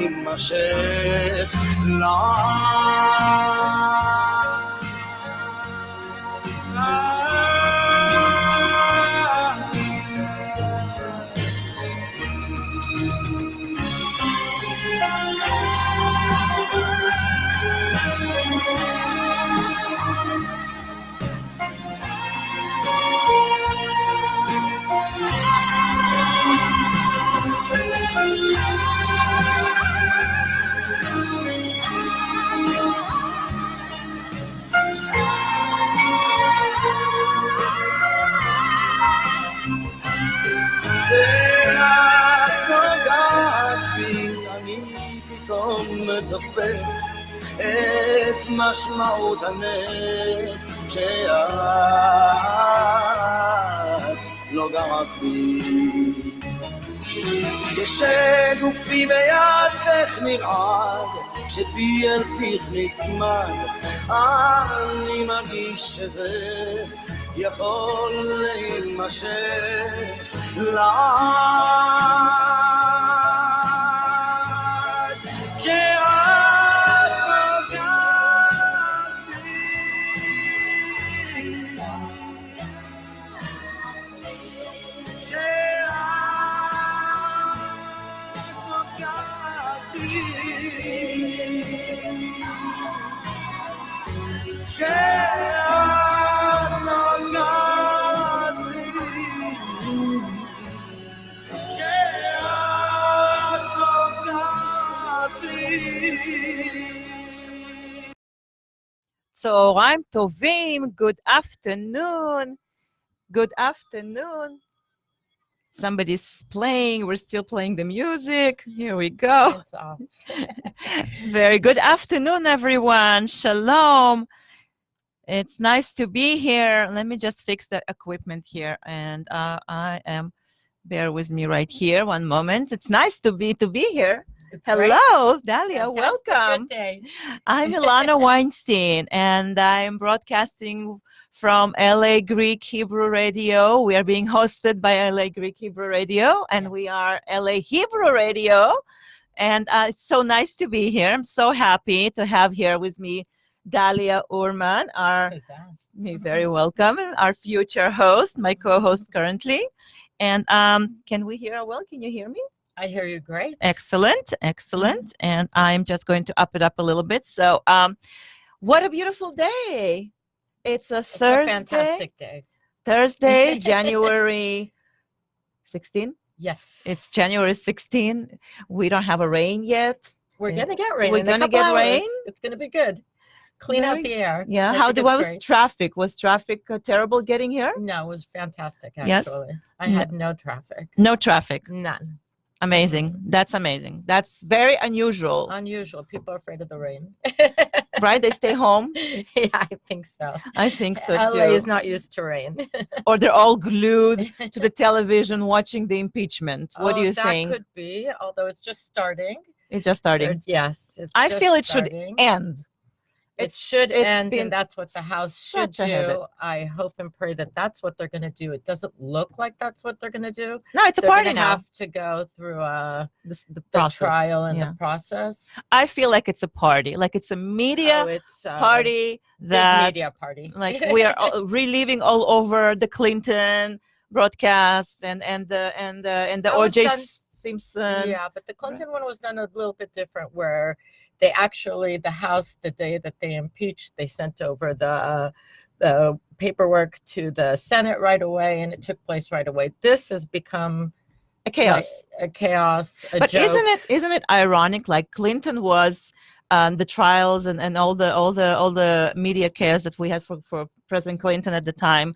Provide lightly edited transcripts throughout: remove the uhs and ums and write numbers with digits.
יימשך כשאת נוגעת בי אני פתאום מתופס את משמעות הנס כשאת נוגעת בי כשגופי בידך נרעד כשבי אל פיך נצמד אני מרגיש שזה יכול להימשך לעד כשאת נוגעת בי כשאת נוגעת בי כשאת נוגעת בי כשאת נוגעת בי צהריים טובים, good afternoon, good afternoon. Somebody's playing, we're still playing the music. Here we go. Very good afternoon, everyone. Shalom. It's nice to be here. Let me just fix the equipment here. And bear with me right here. One moment. It's nice to be here. It's Hello, great. Dalia. Fantastic. Welcome. Good day. I'm Ilana Weinstein, and I'm broadcasting from LA Greek Hebrew Radio. We are being hosted by LA Greek Hebrew Radio, and we are LA Hebrew Radio. And it's so nice to be here. I'm so happy to have here with me Dalia Urman, you're very welcome, our future host, my co-host currently. And can we hear well? Can you hear me? I hear you great. Excellent, excellent. And I'm just going to up it up a little bit. So what a beautiful day. It's Thursday. A fantastic day. Thursday, January 16. Yes. It's January 16. We don't have a rain yet. We're going to get rain. We're going to get rain. It's going to be good. Clean out the air. Yeah. How was traffic? Was traffic terrible getting here? No, it was fantastic, actually. Yes? I had no traffic. No traffic. None. Amazing. That's amazing. That's very unusual. Unusual. People are afraid of the rain. Right? They stay home? Yeah, I think so. I think so too. LA is not used to rain. Or they're all glued to the television watching the impeachment. What do you think? That could be, although it's just starting. It's just starting. Yes. I feel it should end. It should end, and that's what the House should do. I hope and pray that that's what they're going to do. It doesn't look like that's what they're going to do. No, it's a party now. They have to go through the trial and the process. I feel like it's a party, like it's a media party. That media party. Like we are reliving all over the Clinton broadcasts and the O.J. Simpson. Yeah, but the Clinton one was done a little bit different, where they actually, the House, the day that they impeached, they sent over the paperwork to the Senate right away, and it took place right away. This has become a chaos. Like, a chaos. But joke. Isn't it ironic? Like Clinton was the trials and all the media chaos that we had for President Clinton at the time.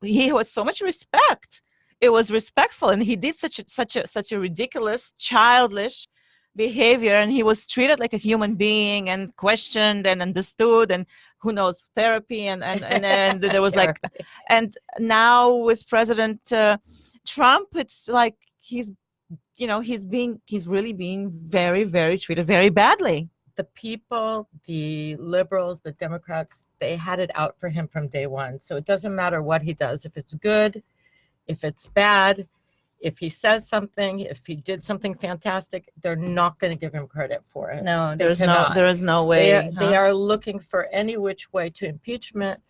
He had so much respect. It was respectful, and he did such a ridiculous, childish behavior, and he was treated like a human being and questioned and understood, and who knows, therapy and there was like, and now with President Trump, it's like he's really being very, very treated very badly. The people, the liberals, the Democrats, they had it out for him from day one. So it doesn't matter what he does. If it's good, if it's bad, If he says something, if he did something fantastic, they're not going to give him credit for it. No, They cannot. there is no way. They are looking for any which way to impeachment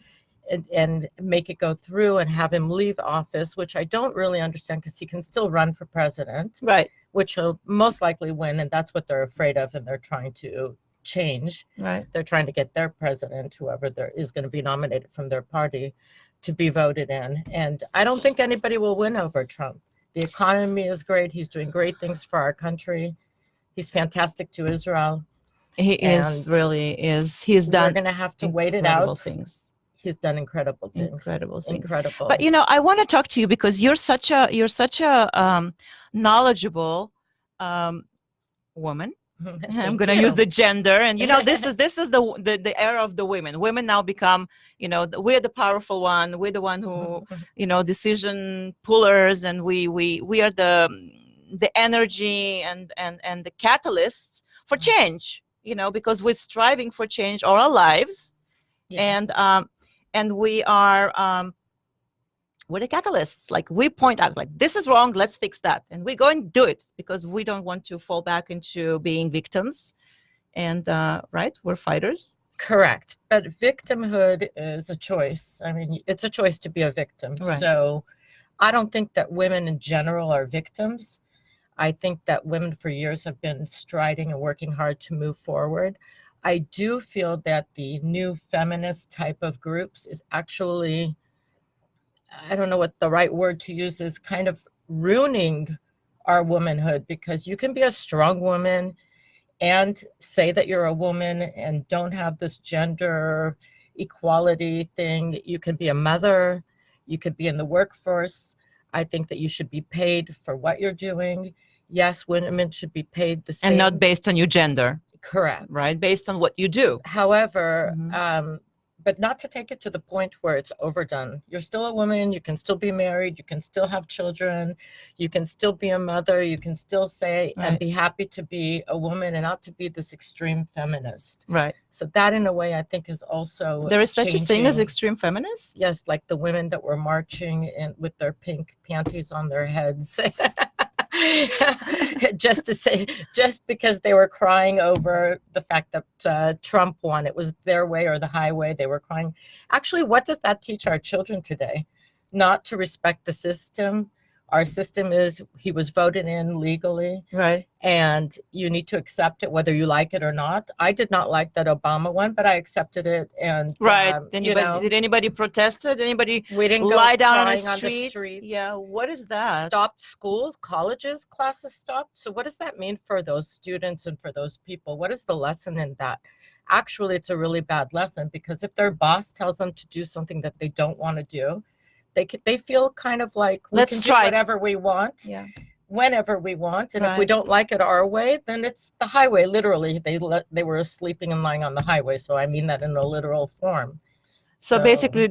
and make it go through and have him leave office, which I don't really understand, because he can still run for president, Right. which he'll most likely win, and that's what they're afraid of, and they're trying to change. Right. They're trying to get their president, whoever there is going to be nominated from their party, to be voted in. And I don't think anybody will win over Trump. The economy is great. He's doing great things for our country. He's fantastic to Israel. He is really is. He's done. We're going to have to wait it out. Things. He's done incredible things. Incredible things. Incredible. But I want to talk to you because you're such a knowledgeable woman. I'm going to use the gender, and this is the era of the women. Women now become, we're the powerful one. We're the one who, decision pullers, and we are the energy and the catalysts for change. Because we're striving for change all our lives. Yes. And we are we're the catalysts. Like, we point out, like, this is wrong, let's fix that, and we go and do it because we don't want to fall back into being victims. And right, we're fighters. Correct. But victimhood is a choice. I mean, it's a choice to be a victim. Right. So I don't think that women in general are victims. I think that women for years have been striding and working hard to move forward. I do feel that the new feminist type of groups is actually, I don't know what the right word to use is, kind of ruining our womanhood, because you can be a strong woman and say that you're a woman and don't have this gender equality thing. You can be a mother, you could be in the workforce. I think that you should be paid for what you're doing. Yes, women should be paid the same. And not based on your gender. Correct. Right, based on what you do. However, but not to take it to the point where it's overdone. You're still a woman, you can still be married, you can still have children, you can still be a mother, you can still say and be happy to be a woman and not to be this extreme feminist. Right. So that, in a way, I think is also there is such a thing as extreme feminists? Yes, like the women that were marching with their pink panties on their heads. just because they were crying over the fact that Trump won. It was their way or the highway. They were crying. Actually, what does that teach our children today? Not to respect the system. Our system is, he was voted in legally. Right. And you need to accept it whether you like it or not. I did not like that Obama one, but I accepted it. And did anybody protest it? Anybody we didn't lie down on the streets? Yeah, what is that? Stopped schools, colleges, classes stopped. So what does that mean for those students and for those people? What is the lesson in that? Actually, it's a really bad lesson, because if their boss tells them to do something that they don't want to do, they feel kind of like, we can do whatever we want, whenever we want, and if we don't like it our way, then it's the highway. Literally, they were sleeping and lying on the highway. So I mean that in a literal form. So basically,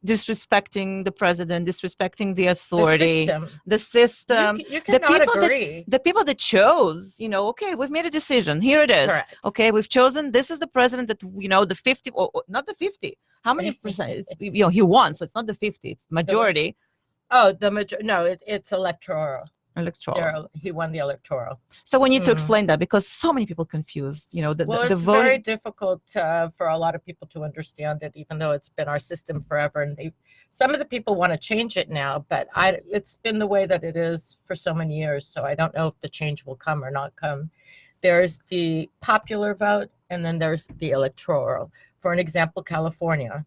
disrespecting the president, disrespecting the authority, the system. You cannot agree. The people that chose, okay, we've made a decision. Here it is. Correct. Okay, we've chosen. This is the president that, the 50, or not the 50. How many percent? He won, so it's not the 50. It's majority. Oh, the majority. No, it's electoral. He won the electoral. So we need to explain that, because so many people confused. It's very difficult for a lot of people to understand it, even though it's been our system forever. And some of the people want to change it now, but it's been the way that it is for so many years. So I don't know if the change will come or not come. There's the popular vote, and then there's the electoral. For an example, California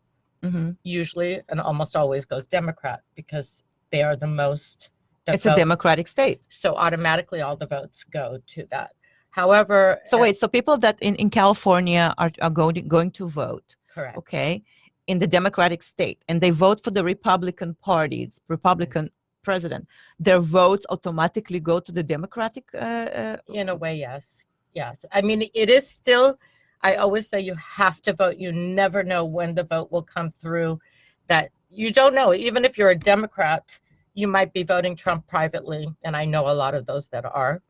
usually and almost always goes Democrat, because they are the most. It's a Democratic state. So automatically all the votes go to that. However. So people that in California are going to vote. Correct. Okay. In the Democratic state, and they vote for the Republican party's Republican president, their votes automatically go to the Democratic. In a way, yes. Yes. I mean, it is still, I always say you have to vote. You never know when the vote will come through. That you don't know. Even if you're a Democrat, you might be voting Trump privately, and I know a lot of those that are,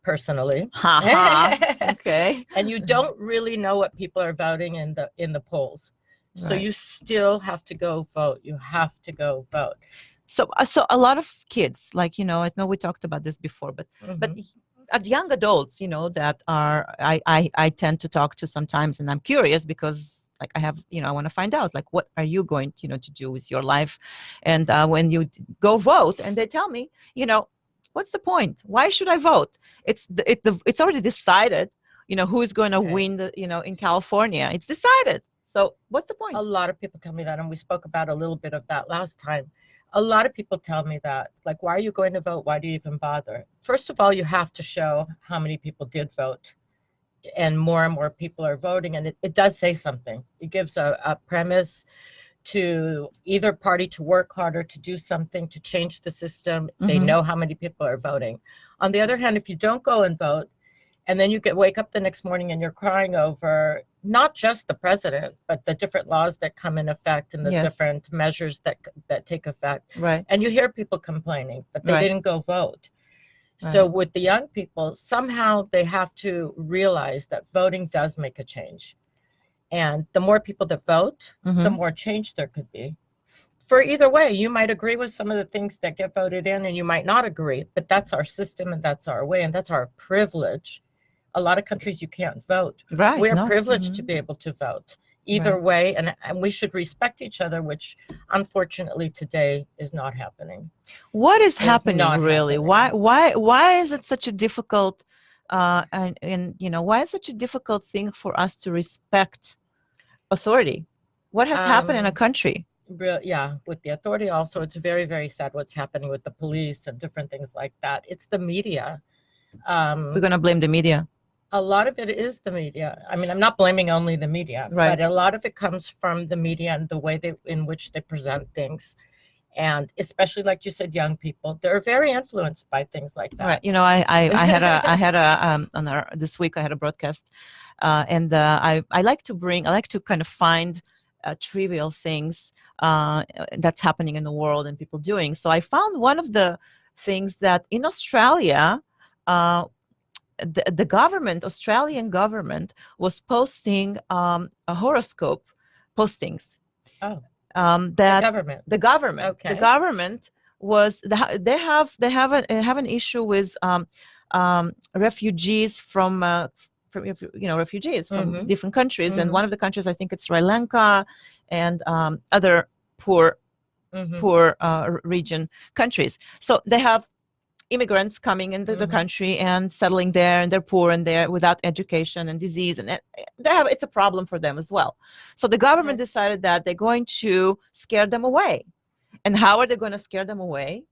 personally. Okay. And you don't really know what people are voting in the polls. So you still have to go vote. You have to go vote. So a lot of kids, like, I know we talked about this before, but young adults, that I tend to talk to sometimes, and I'm curious because, like, I have, I want to find out, like, what are you going, to do with your life? And when you go vote, and they tell me, what's the point? Why should I vote? It's already decided, who is going to win in California. It's decided. So what's the point? A lot of people tell me that, and we spoke about a little bit of that last time. A lot of people tell me that, like, why are you going to vote? Why do you even bother? First of all, you have to show how many people did vote, and more people are voting, and it does say something. It gives a premise to either party to work harder, to do something, to change the system. They know how many people are voting. On the other hand, if you don't go and vote, and then you wake up the next morning and you're crying over not just the president, but the different laws that come in effect and the different measures that take effect. Right. And you hear people complaining, but they didn't go vote. Right. So with the young people, somehow they have to realize that voting does make a change. And the more people that vote, the more change there could be. For either way, you might agree with some of the things that get voted in, and you might not agree, but that's our system, and that's our way, and that's our privilege. A lot of countries you can't vote. Right. We're privileged to be able to vote either way, and we should respect each other, which unfortunately today is not happening. What is happening really? Why is it such a difficult and why is it such a difficult thing for us to respect authority? What has happened in a country? With the authority also, it's very, very sad what's happening with the police and different things like that. It's the media. We're going to blame the media. A lot of it is the media. I mean, I'm not blaming only the media, but a lot of it comes from the media and the way in which they present things. And especially, like you said, young people, they're very influenced by things like that. Right. This week I had a broadcast, and I like to kind of find trivial things that's happening in the world and people doing. So I found one of the things that in Australia, the Australian government was posting a horoscope postings. Oh. The government. Okay. The government was they have an issue with refugees from refugees from different countries, and one of the countries, I think it's Sri Lanka, and other poor region countries. So they have immigrants coming into the country and settling there, and they're poor and they're without education and disease, and it's a problem for them as well. So the government decided that they're going to scare them away. And how are they going to scare them away?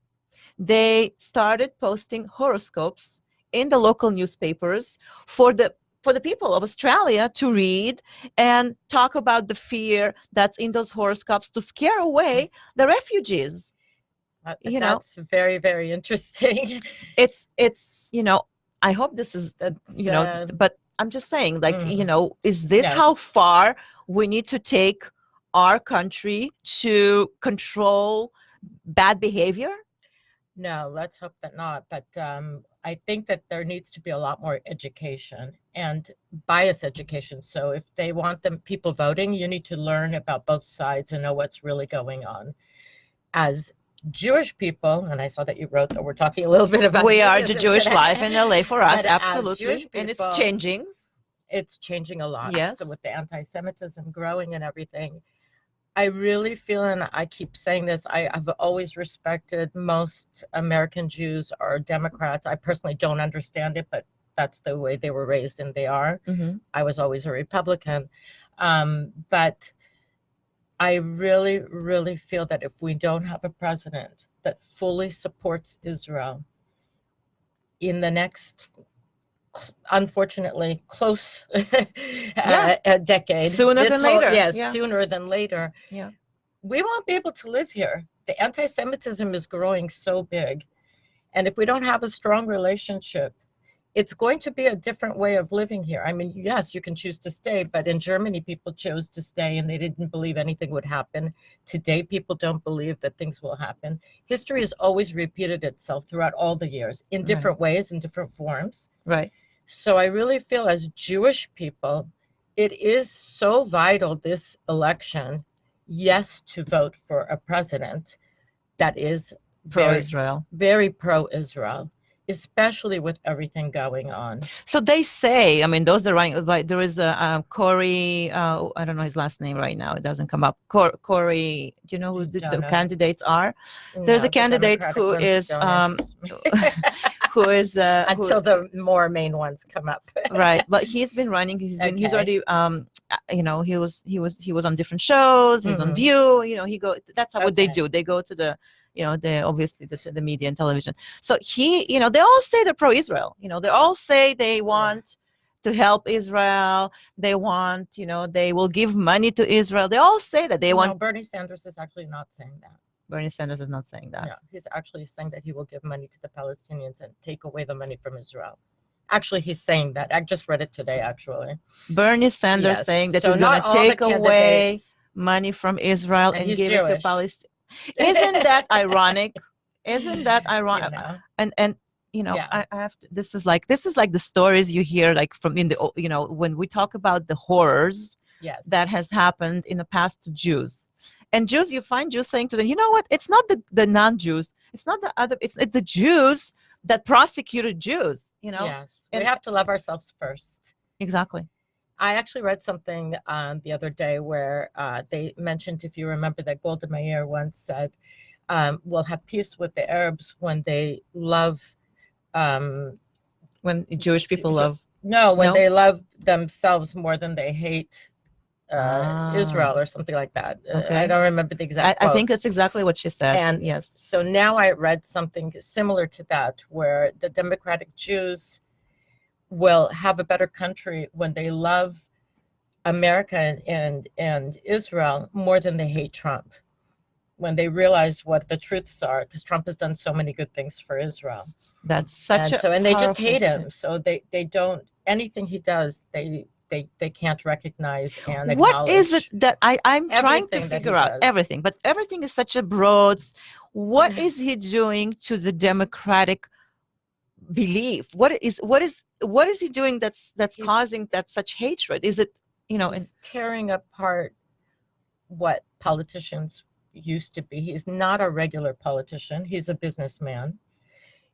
They started posting horoscopes in the local newspapers for the people of Australia to read and talk about the fear that's in those horoscopes to scare away the refugees. That's very, very interesting. It's I hope this is but I'm just saying, like, is this how far we need to take our country to control bad behavior? No, let's hope that not. But I think that there needs to be a lot more education and bias education. So if they want people voting, you need to learn about both sides and know what's really going on. As Jewish people, and I saw that you wrote that we're talking a little bit about we are the Jewish life in LA for us, absolutely, people, and it's changing. It's changing a lot. Yes. So with the anti-Semitism growing and everything, I really feel, and I keep saying this, I've always respected most American Jews are Democrats. I personally don't understand it, but that's the way they were raised, and they are. I was always a Republican, but I really, really feel that if we don't have a president that fully supports Israel in the next, unfortunately, close a decade. Sooner than later. Yes, sooner than later. Yeah. We won't be able to live here. The anti-Semitism is growing so big. And if we don't have a strong relationship, it's going to be a different way of living here. I mean, yes, you can choose to stay, but in Germany, people chose to stay and they didn't believe anything would happen. Today, people don't believe that things will happen. History has always repeated itself throughout all the years in different ways, in different forms. Right. So I really feel as Jewish people, it is so vital this election, yes, to vote for a president, that is very, Pro-Israel. very pro-Israel, especially with everything going on. So they say, I mean, those that are running, like there is a Corey, I don't know his last name right now. It doesn't come up. Corey, do you know who the candidates are? There's a candidate who is, who is until the more main ones come up. Right, but he's been running. He's already, you know, he was on different shows. He's on View. You know, that's what they do. They go to the, you know, obviously the media and television. So you know, they all say they're pro-Israel. You know, they all say they want to help Israel. They want, you know, they will give money to Israel. They all say that they want. No, Bernie Sanders is actually not saying that. Bernie Sanders is not saying that. Yeah, he's actually saying that he will give money to the Palestinians and take away the money from Israel. Actually, he's saying that. I just read it today, actually. Bernie Sanders saying that he's going to take away money from Israel and give it to Palestine. Isn't that ironic? Isn't that ironic? You know. And you know, I have to, this is like the stories you hear, like from in the, you know, when we talk about the horrors that has happened in the past to Jews. And Jews, you find Jews saying to them, you know what? It's not the non-Jews. It's not the other. It's the Jews that prosecuted Jews. You know. Yes, we have to love ourselves first. Exactly. I actually read something the other day where they mentioned, if you remember, that Golda Meir once said, "We'll have peace with the Arabs when they love." When Jewish people love. When they love themselves more than they hate Israel or something like that. I don't remember the exact quote. I think that's exactly what she said. And yes. So now I read something similar to that, where the democratic Jews will have a better country when they love America and Israel more than they hate Trump. When they realize what the truths are, because Trump has done so many good things for Israel. That's such and they just hate him. So they don't, anything he does, they can't recognize and acknowledge. What is it that I'm trying to figure out? Everything, but everything is such a broad. What is he doing to the democratic belief? What is he doing that's causing that such hatred? Is it, you know, he's tearing apart what politicians used to be. He's not a regular politician. He's a businessman.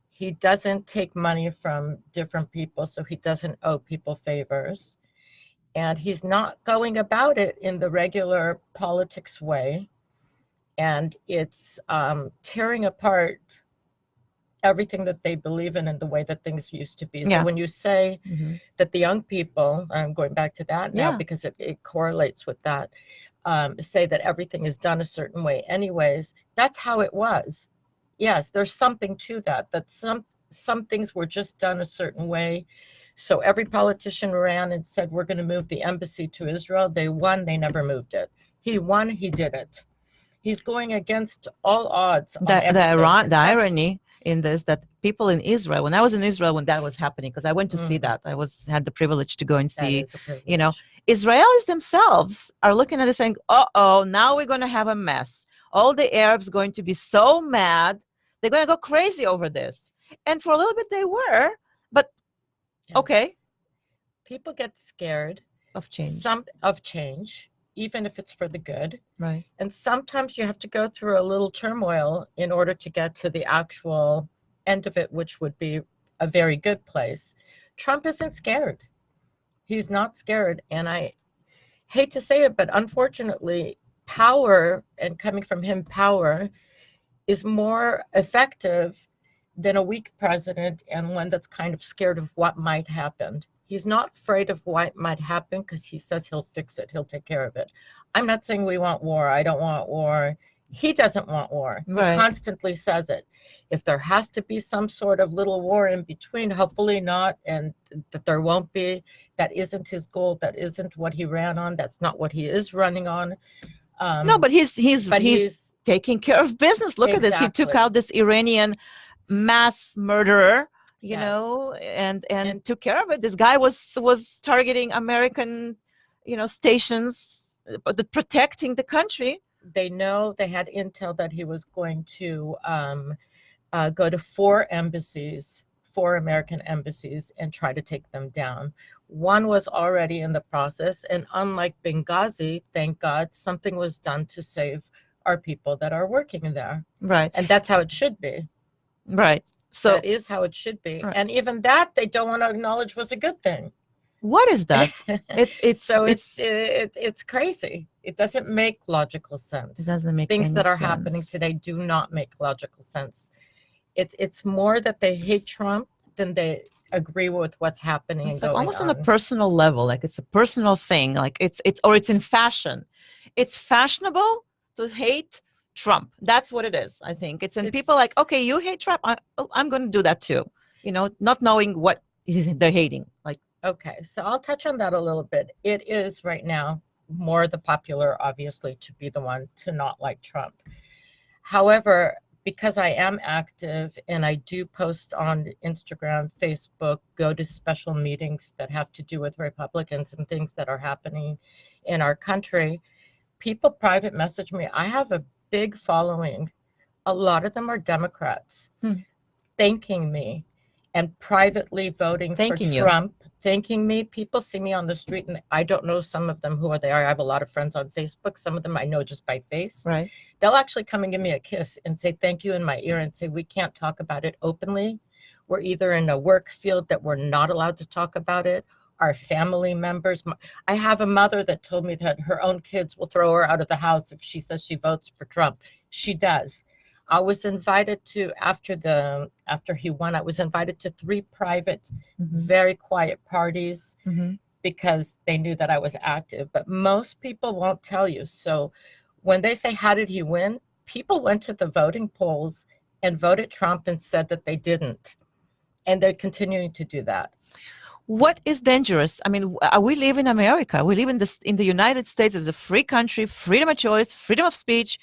He doesn't take money from different people, so he doesn't owe people favors. And he's not going about it in the regular politics way. And it's tearing apart everything that they believe in and the way that things used to be. So when you say that the young people, I'm going back to that now because it correlates with that, say that everything is done a certain way anyways, that's how it was. Yes, there's something to that some things were just done a certain way. So every politician ran and said, we're going to move the embassy to Israel. They won, they never moved it. He won, he did it. He's going against all odds. The irony in this, that people in Israel, when I was in Israel when that was happening, because I went to see that, had the privilege to go and see, you know, Israelis themselves are looking at it saying, now we're going to have a mess. All the Arabs going to be so mad. They're going to go crazy over this. And for a little bit they were, but okay. People get scared of change. Change, even if it's for the good. Right. And sometimes you have to go through a little turmoil in order to get to the actual end of it, which would be a very good place. Trump isn't scared. He's not scared. And I hate to say it, but unfortunately, power, and coming from him, power is more effective than a weak president and one that's kind of scared of what might happen. He's not afraid of what might happen because he says he'll fix it. He'll take care of it. I'm not saying we want war. I don't want war. He doesn't want war. Right. He constantly says it. If there has to be some sort of little war in between, hopefully not, and that there won't be. That isn't his goal. That isn't what he ran on. That's not what he is running on. No, but he's taking care of business. Look at this. He took out this Iranian mass murderer, you know, and took care of it. This guy was targeting American, you know, stations, protecting the country. They know, they had intel that he was going to go to 4 American embassies and try to take them down. One was already in the process, and unlike Benghazi, thank God, something was done to save are people that are working there. Right. And that's how it should be. Right. So that is how it should be. Right. And even that they don't want to acknowledge was a good thing. what is that? It's crazy. It doesn't make logical sense. It doesn't make things any that are sense. happening today do not make logical sense. It's more that they hate Trump than they agree with what's happening. It's and like going almost on a personal level, like it's a personal thing, like it's in fashion. It's fashionable to hate Trump. That's what it is. I think it's people like, okay, you hate Trump, I'm going to do that too, not knowing what they're hating. Like, okay, so I'll touch on that a little bit. It is right now more the popular, obviously, to be the one to not like Trump. However, because I am active and I do post on Instagram, Facebook, go to special meetings that have to do with Republicans and things that are happening in our country, people private message me. I have a big following. A lot of them are Democrats thanking me and privately voting for Trump, thanking me. People see me on the street and I don't know some of them who they are. I have a lot of friends on Facebook. Some of them I know just by face. Right. They'll actually come and give me a kiss and say thank you in my ear and say, we can't talk about it openly. We're either in a work field that we're not allowed to talk about it. Our family members. I have a mother that told me that her own kids will throw her out of the house if she says she votes for Trump. She does. I was invited to, after he won, I was invited to 3 private, very quiet parties because they knew that I was active. But most people won't tell you. So when they say, how did he win? People went to the voting polls and voted Trump and said that they didn't. And they're continuing to do that. What is dangerous? I mean, we live in America. We live in the United States. It's a free country, freedom of choice, freedom of speech.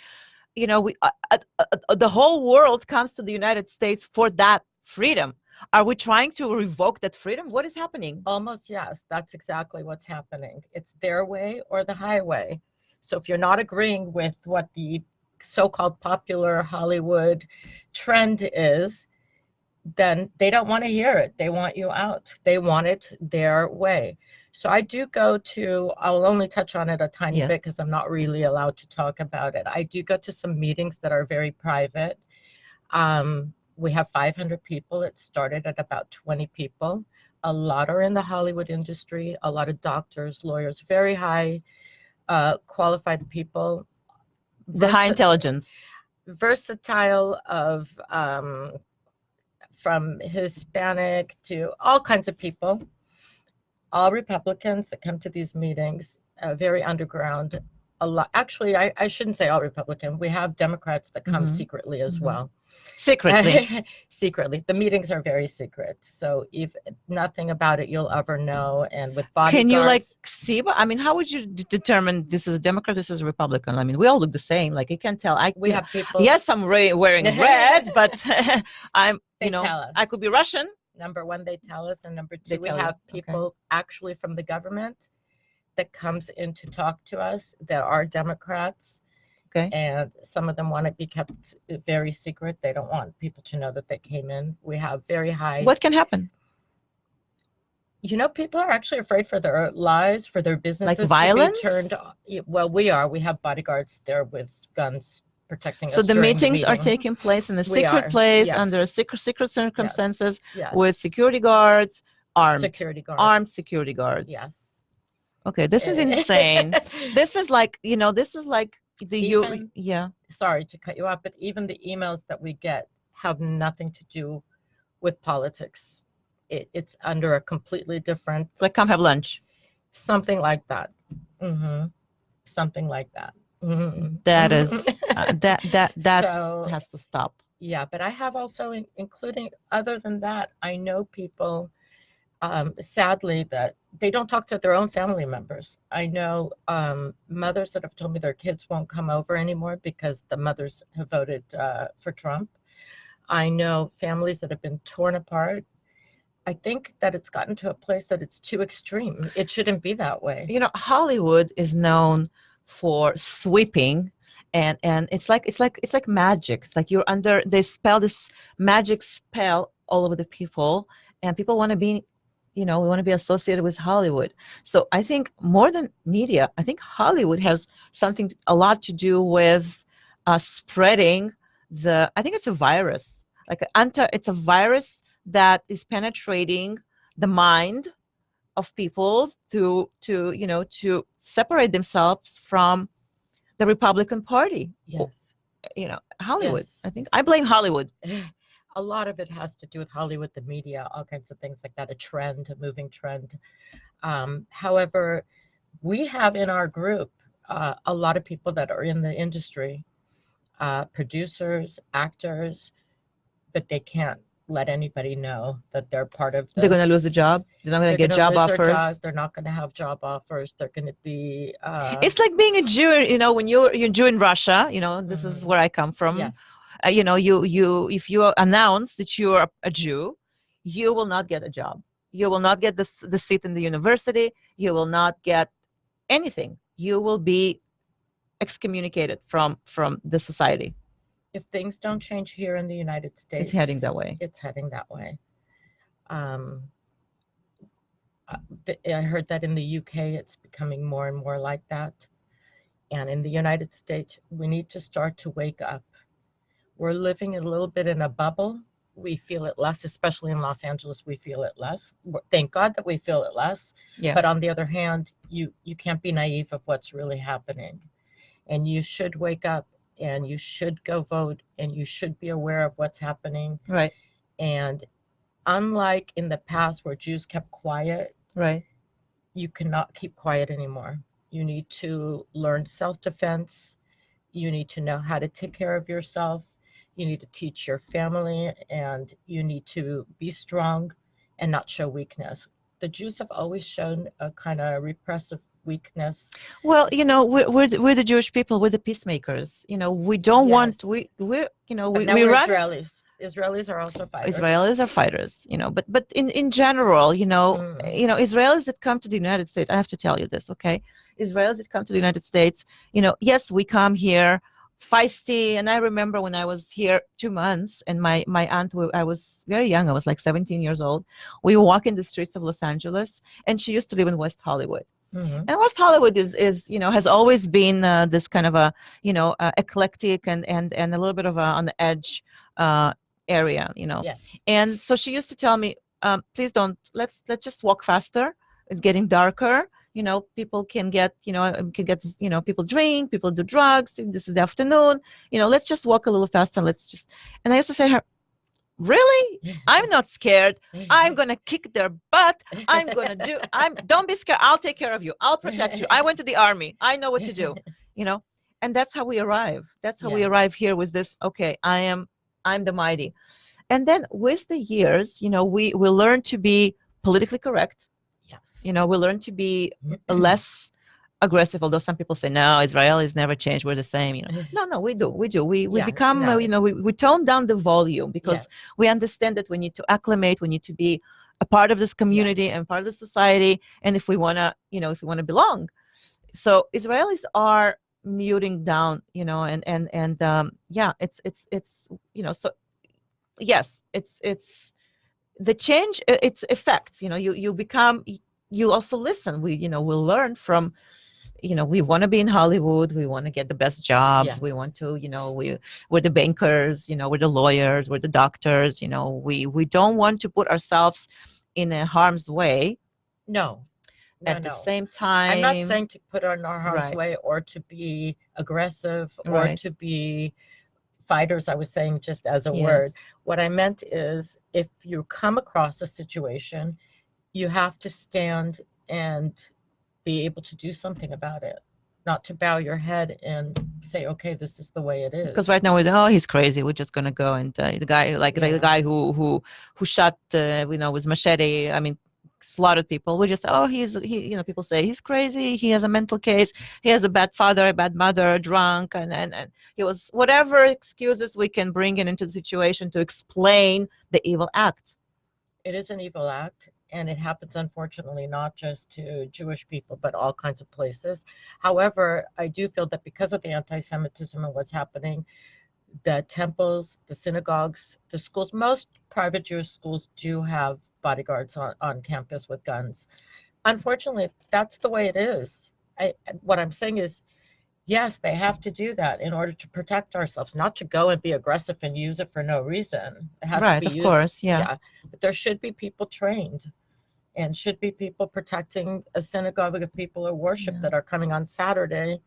The whole world comes to the United States for that freedom. Are we trying to revoke that freedom? What is happening? Almost, yes. That's exactly what's happening. It's their way or the highway. So if you're not agreeing with what the so-called popular Hollywood trend is, then they don't want to hear it. They want you out. They want it their way. So I do go to, I'll only touch on it a tiny bit because I'm not really allowed to talk about it. I do go to some meetings that are very private. We have 500 people. It started at about 20 people. A lot are in the Hollywood industry, a lot of doctors, lawyers, very high qualified people. The high intelligence. Versatile of from Hispanic to all kinds of people, all Republicans that come to these meetings, very underground. A lot. Actually, I shouldn't say all Republican. We have Democrats that come secretly as well. Secretly. Secretly. The meetings are very secret. So if nothing about it you'll ever know. And with bodyguards. Can you see? I mean, how would you determine this is a Democrat, this is a Republican? I mean, we all look the same. Like you can tell. We have people. Yes, I'm wearing red, but I'm, tell us. I could be Russian. Number one, they tell us. And number two, we have people actually from the government that comes in to talk to us that are Democrats. Okay. And some of them want to be kept very secret. They don't want people to know that they came in. We have very high. What can happen? People are actually afraid for their lives, for their businesses. Like violence? To be turned. Well, we are. We have bodyguards there with guns protecting us. So the meetings are taking place in a secret place under secret circumstances with security guards, armed security guards. Yes. Okay, this is insane. This is like, Sorry to cut you off, but even the emails that we get have nothing to do with politics. It's under a completely different. Like, come have lunch. Something like that. Something like that. That is that has to stop. Yeah, but I have also, including other than that, I know people. Sadly, that they don't talk to their own family members. I know mothers that have told me their kids won't come over anymore because the mothers have voted for Trump. I know families that have been torn apart. I think that it's gotten to a place that it's too extreme. It shouldn't be that way. Hollywood is known for sweeping, and it's like magic. It's like they spell this magic spell all over the people, and people want to be. We want to be associated with Hollywood. So I think more than media, I think Hollywood has a lot to do with spreading I think it's a virus, it's a virus that is penetrating the mind of people to separate themselves from the Republican Party. Yes. Hollywood. Yes. I think I blame Hollywood. A lot of it has to do with Hollywood, the media, all kinds of things like that, a moving trend. However, we have in our group a lot of people that are in the industry, producers, actors, but they can't let anybody know that they're part of this. They're going to lose the job. They're not going to get job offers. They're not going to have job offers. They're going to be. It's like being a Jew. When you're Jew in Russia. This is where I come from. Yes. You if you announce that you are a Jew, you will not get a job. You will not get the seat in the university. You will not get anything. You will be excommunicated from the society. If things don't change here in the United States, it's heading that way. It's heading that way. I heard that in the UK, it's becoming more and more like that. And in the United States, we need to start to wake up. We're living a little bit in a bubble. We feel it less, especially in Los Angeles, we feel it less. Thank God that we feel it less. Yeah. But on the other hand, you can't be naive of what's really happening. And you should wake up. And you should go vote, and you should be aware of what's happening. Right. And unlike in the past where Jews kept quiet, right, you cannot keep quiet anymore. You need to learn self-defense. You need to know how to take care of yourself. You need to teach your family, and you need to be strong and not show weakness. The Jews have always shown a kind of repressive weakness. Well, we're the Jewish people. We're the peacemakers. We don't want we run Israelis. Israelis are also fighters. Israelis are fighters. But in general, Israelis that come to the United States. I have to tell you this, okay? Israelis that come to the United States. Yes, we come here feisty. And I remember when I was here 2 months, and my aunt, I was very young. I was like 17 years old. We walk in the streets of Los Angeles, and she used to live in West Hollywood. Mm-hmm. And West Hollywood is has always been this kind of a eclectic and a little bit of a on the edge area, Yes. And so she used to tell me, please don't, let's just walk faster. It's getting darker. People can get people drink, people do drugs. This is the afternoon. Let's just walk a little faster. And I used to say to her, really? I'm not scared. I'm going to kick their butt. Don't be scared. I'll take care of you. I'll protect you. I went to the army. I know what to do, and that's how we arrive. That's how we arrive here with this. Okay. I'm the mighty. And then with the years, we learn to be politically correct. Yes. We learn to be less aggressive, although some people say, no, Israelis never change. We're the same. No, we do. We become, we tone down the volume because we understand that we need to acclimate. We need to be a part of this community and part of the society. And if we want to, belong. So Israelis are muting down, so yes, it's the change, its effects, you also listen. We'll learn from, we want to be in Hollywood. We want to get the best jobs. Yes. We want to, we're the bankers, we're the lawyers, we're the doctors, we don't want to put ourselves in a harm's way. No. At the same time, I'm not saying to put on our harm's way or to be aggressive or to be fighters. I was saying just as a word. What I meant is if you come across a situation, you have to stand and be able to do something about it, not to bow your head and say, okay, this is the way it is. Because right now we're he's crazy. We're just gonna go and the guy the guy who shot with machete. I mean, slaughtered people. We just people say he's crazy. He has a mental case. He has a bad father, a bad mother, drunk, and he was whatever excuses we can bring into the situation to explain the evil act. It is an evil act. And it happens, unfortunately, not just to Jewish people, but all kinds of places. However, I do feel that because of the anti-Semitism and what's happening, the temples, the synagogues, the schools, most private Jewish schools do have bodyguards on campus with guns. Unfortunately, that's the way it is. What I'm saying is Yes, they have to do that in order to protect ourselves, not to go and be aggressive and use it for no reason. It has to Right, be of used. course, yeah. But there should be people trained and should be people protecting a synagogue of people of worship Yeah. that are coming on Saturday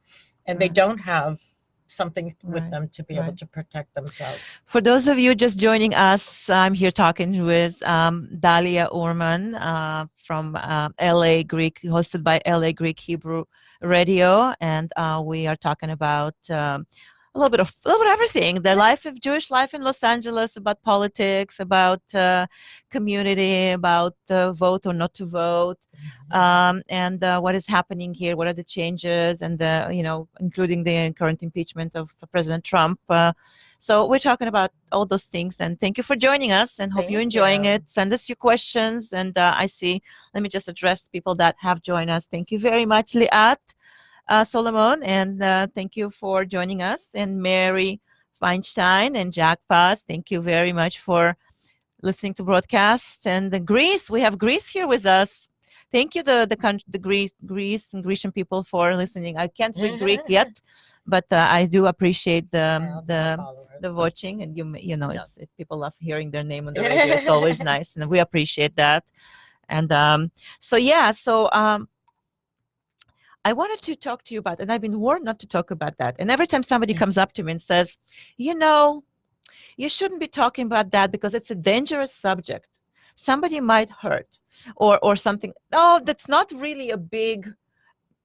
and they Right. don't have something with Right, them to be able right. to protect themselves. For those of you just joining us, I'm here talking with Dalia Urman from LA Greek, hosted by LA Greek Hebrew Radio, and we are talking about a little bit of everything: the life of Jewish life in Los Angeles, about politics, about community, about vote or not to vote, and what is happening here. What are the changes, and including the current impeachment of President Trump. So we're talking about all those things, and thank you for joining us, and hope you're Thank enjoying you. it. Send us your questions, and I see. Let me just address people that have joined us. Thank you very much, Liat Solomon, and thank you for joining us, and Mary Feinstein and Jack Fass. Thank you very much for listening to broadcasts. And Greece, we have Greece here with us. Thank you, the Greece and Grecian people for listening. I can't read Greek yet, but I do appreciate the watching, and you know, Yes. people love hearing their name on the radio. It's always nice, and we appreciate that. And I wanted to talk to you about, and I've been warned not to talk about that. And every time somebody comes up to me and says, you shouldn't be talking about that because it's a dangerous subject. Somebody might hurt or something. No, that's not really a big,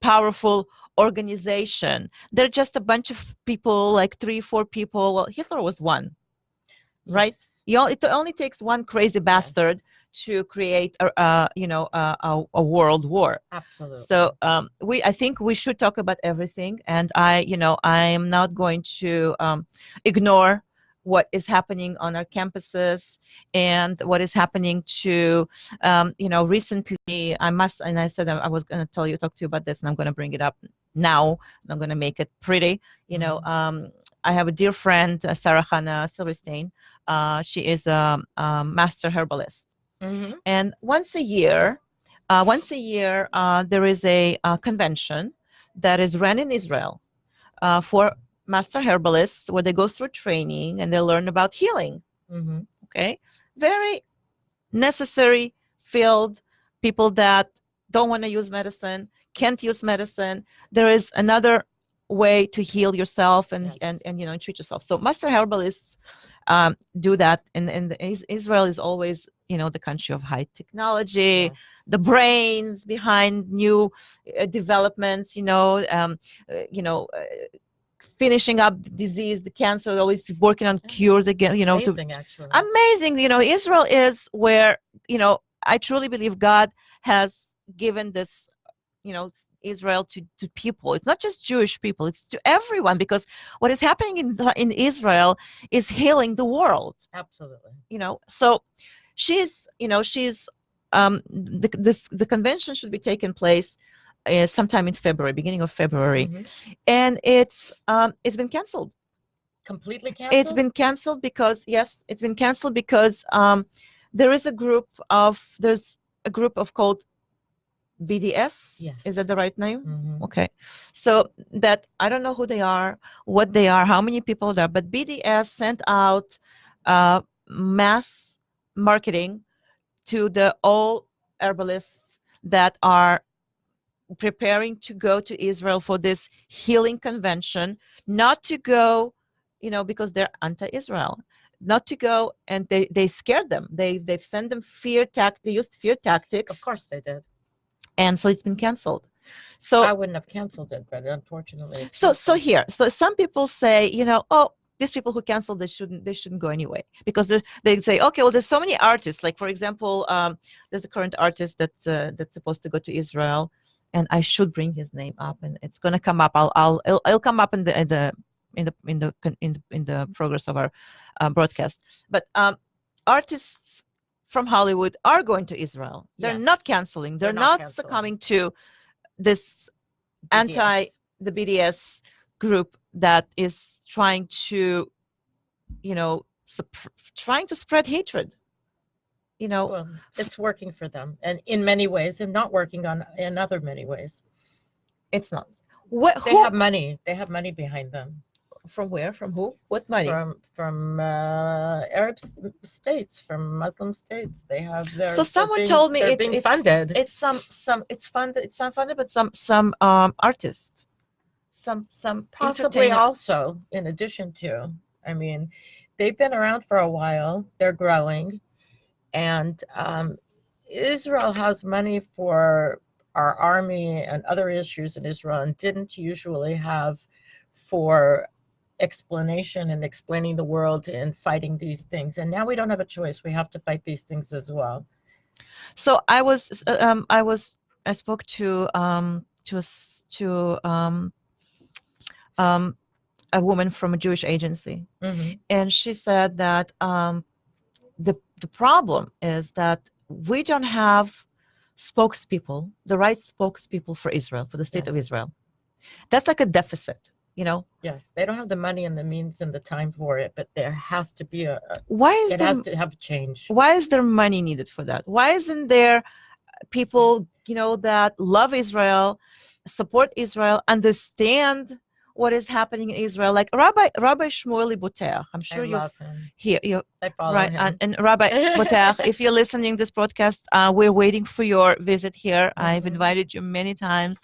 powerful organization. They're just a bunch of people, like 3-4 people. Well, Hitler was one, right? Yes. It only takes one crazy bastard to create a world war. Absolutely. So I think we should talk about everything, and I am not going to ignore what is happening on our campuses and what is happening to recently. I said I was going to talk to you about this, and I'm going to bring it up now, and I'm going to make it pretty. I have a dear friend, Sarah Hannah Silverstein. She is a master herbalist. And once a year, there is a convention that is run in Israel for master herbalists, where they go through training and they learn about healing. Okay, very necessary field. People that don't want to use medicine, can't use medicine. There is another way to heal yourself and treat yourself. So master herbalists do that, and Israel is always the country of high technology, the brains behind new developments, finishing up the disease, the cancer, always working on cures again, amazing, actually. Amazing. Israel is where, I truly believe God has given this, Israel to people. It's not just Jewish people, it's to everyone, because what is happening in Israel is healing the world. Absolutely. So she's the convention should be taking place sometime in February, beginning of February, and it's been canceled. Completely canceled. It's been canceled because there's a group of called BDS. Yes. Is that the right name? Okay. So that, I don't know who they are, what they are, how many people there, but BDS sent out mass marketing to all herbalists that are preparing to go to Israel for this healing convention, not to go, because they're anti-Israel, not to go, and they scared them. They've sent them they used fear tactics. Of course they did. And so it's been canceled. So I wouldn't have canceled it, but unfortunately. So some people say, these people who canceled, they shouldn't go anyway, because they say, okay, well, there's so many artists. Like, for example, there's a current artist that's supposed to go to Israel, and I should bring his name up, and it's going to come up. I'll come up in the progress of our broadcast. But artists from Hollywood are going to Israel. They're not canceling. They're not succumbing to this the BDS group that is trying to spread hatred. Well, it's working for them, and in many ways, and not working in other many ways. It's not. What? They Who? have money. They have money behind them. From where? From who? What money? From Arab states, from Muslim states. They have their. So someone told me they're being funded. It's funded. It's not funded, but some artists, some Possibly entertainer. also in addition to. I mean, they've been around for a while. They're growing, and Israel has money for our army and other issues in Israel, and didn't usually have for explanation and explaining the world and fighting these things. And now we don't have a choice. We have to fight these things as well. So I spoke to a woman from a Jewish agency, and she said that the problem is that we don't have spokespeople, the right spokespeople for Israel, for the state of Israel. That's like a deficit, you know. Yes, they don't have the money and the means and the time for it, but there has to be it has to have change. Why is there money needed for that? Why isn't there people, you know, that love Israel, support Israel, understand what is happening in Israel? Like Rabbi Shmueli Boteach, I'm sure I love him. I follow him. And Rabbi Boteach, if you're listening to this broadcast, we're waiting for your visit here. I've invited you many times,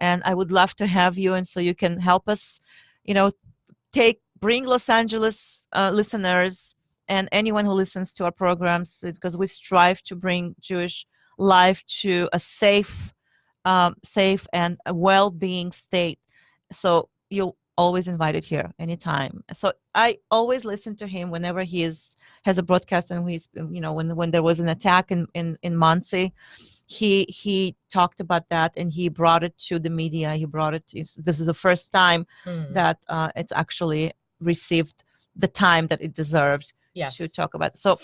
and I would love to have you, and so you can help us, you know, bring Los Angeles listeners and anyone who listens to our programs, because we strive to bring Jewish life to a safe and a well-being state. So you're always invited here anytime. So I always listen to him whenever he has a broadcast, and he's, you know, when there was an attack in Monsey, he talked about that, and he brought it to the media. He brought it to, this is the first time that it's actually received the time that it deserved to talk about it. So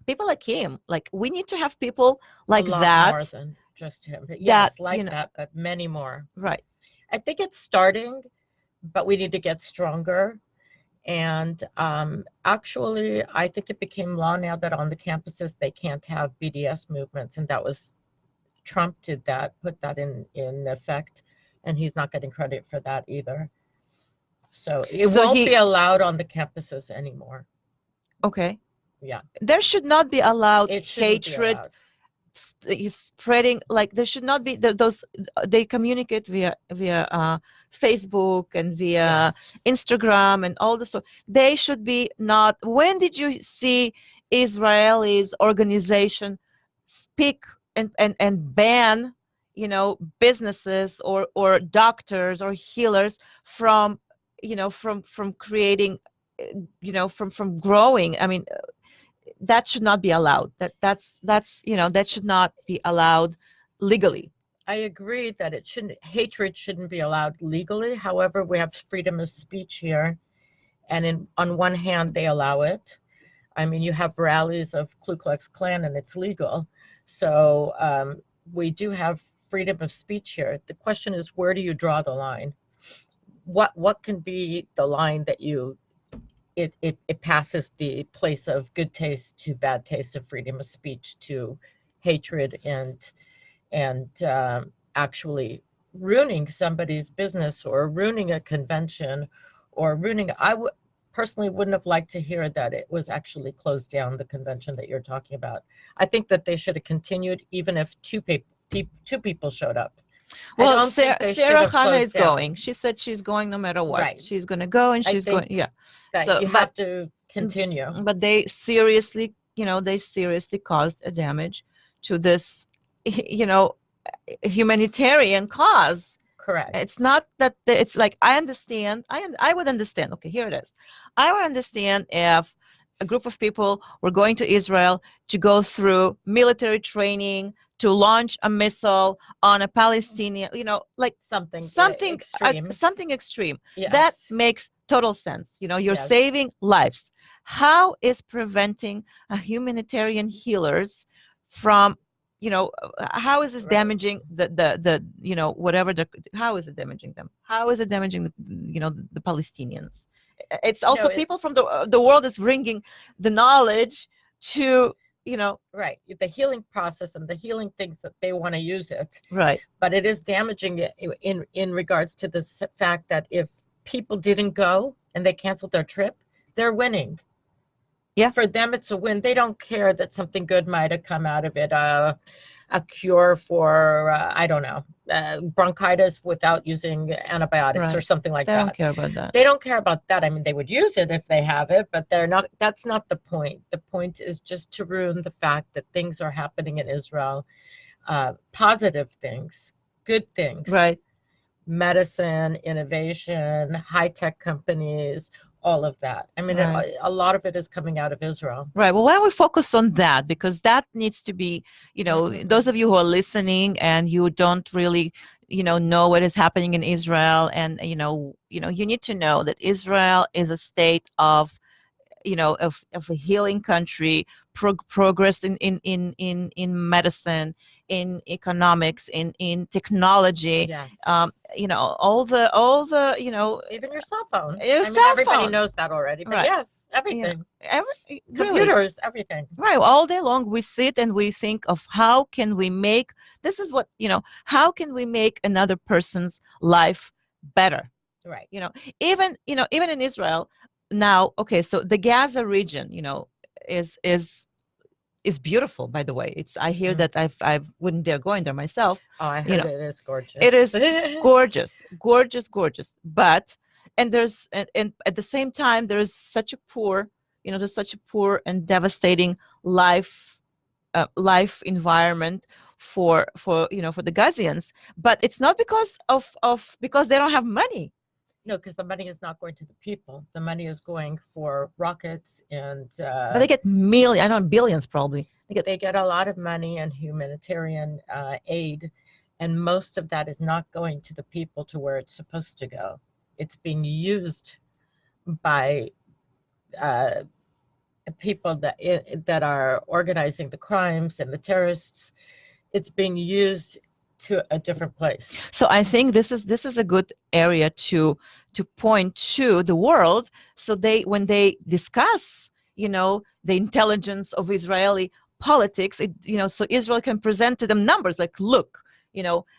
people like him, like, we need to have people like that. More than just him. But yes, like, you know, that, but many more. Right. I think it's starting, but we need to get stronger. And actually, I think it became law now that on the campuses they can't have BDS movements, and that was Trump did that, put that in effect, and he's not getting credit for that either. So it won't be allowed on the campuses anymore. Okay. Yeah. There should not be allowed hatred. Spreading, like, there should not be those. They communicate via Facebook and via Instagram and all this. So they should be not. When did you see Israelis organization speak and ban, you know, businesses or doctors or healers from, you know, from creating, you know, from growing? I mean, that should not be allowed. That's you know, that should not be allowed legally. I agree that hatred shouldn't be allowed legally. However, we have freedom of speech here, and on one hand they allow it. I mean, you have rallies of Ku Klux Klan and it's legal. So we do have freedom of speech here. The question is, where do you draw the line? What can be the line that it passes the place of good taste to bad taste, of freedom of speech to hatred and actually ruining somebody's business or ruining a convention or ruining. Personally wouldn't have liked to hear that it was actually closed down, the convention that you're talking about. I think that they should have continued even if two people showed up. Well, Sarah Hannah is going. She said she's going no matter what. Right. She's going to go, and she's going. Yeah. So you have to continue. But they seriously, you know, caused a damage to this, you know, humanitarian cause. Correct. It's not that it's like, I understand. I would understand. Okay, here it is. I would understand if a group of people were going to Israel to go through military training, to launch a missile on a Palestinian, you know, like something extreme. Something extreme. Yes. That makes total sense. You know, you're saving lives. How is preventing a humanitarian healers from, you know, how is this damaging the you know, whatever how is it damaging them? How is it damaging the, you know, the Palestinians? It's also people from the world is bringing the knowledge to Right. The healing process and the healing things that they want to use it. Right. But it is damaging it in regards to the fact that if people didn't go and they canceled their trip, they're winning. Yeah. For them, it's a win. They don't care that something good might have come out of it. A cure for, I don't know, bronchitis without using antibiotics or something like that. They don't care about that. They don't care about that. I mean, they would use it if they have it, but they're not. That's not the point. The point is just to ruin the fact that things are happening in Israel, positive things, good things. Right. Medicine, innovation, high-tech companies, all of that. I mean, a lot of it is coming out of Israel. Right. Well, why don't we focus on that? Because that needs to be, those of you who are listening and you don't really, know what is happening in Israel, and you need to know that Israel is a state of a healing country, progress in medicine, in economics, in technology. Yes. All the even your cell phone. Everybody knows that already. But right. Yes, everything. Computers, everything. Right. All day long we sit and we think of how can we make how can we make another person's life better? Right. Even in Israel now, okay, so the Gaza region, is beautiful, by the way. I hear that I wouldn't dare go in there myself. Oh, I heard it is gorgeous. It is gorgeous, gorgeous, gorgeous. But and at the same time there's such a poor, there's such a poor and devastating life environment for the Gazians. But it's not because because they don't have money. No, because the money is not going to the people. The money is going for rockets and. But they get billions probably. They get a lot of money and humanitarian aid, and most of that is not going to the people to where it's supposed to go. It's being used by people that are organizing the crimes and the terrorists. It's being used to a different place. So I think this is a good area to point to the world. So when they discuss, the intelligence of Israeli politics, so Israel can present to them numbers like, look,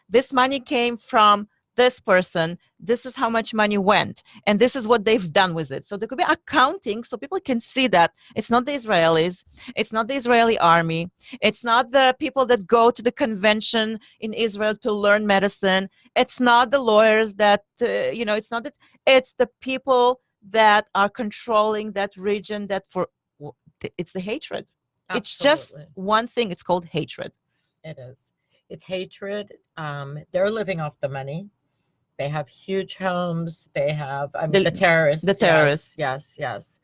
this money came from this person, this is how much money went, and this is what they've done with it. So there could be accounting so people can see that it's not the Israelis, it's not the Israeli army, it's not the people that go to the convention in Israel to learn medicine, it's not the lawyers that, it's not that, it's the people that are controlling that region, it's the hatred. Absolutely. It's just one thing, it's called hatred. It is. It's hatred. They're living off the money. They have huge homes. They have, the terrorists. The terrorists. Yes.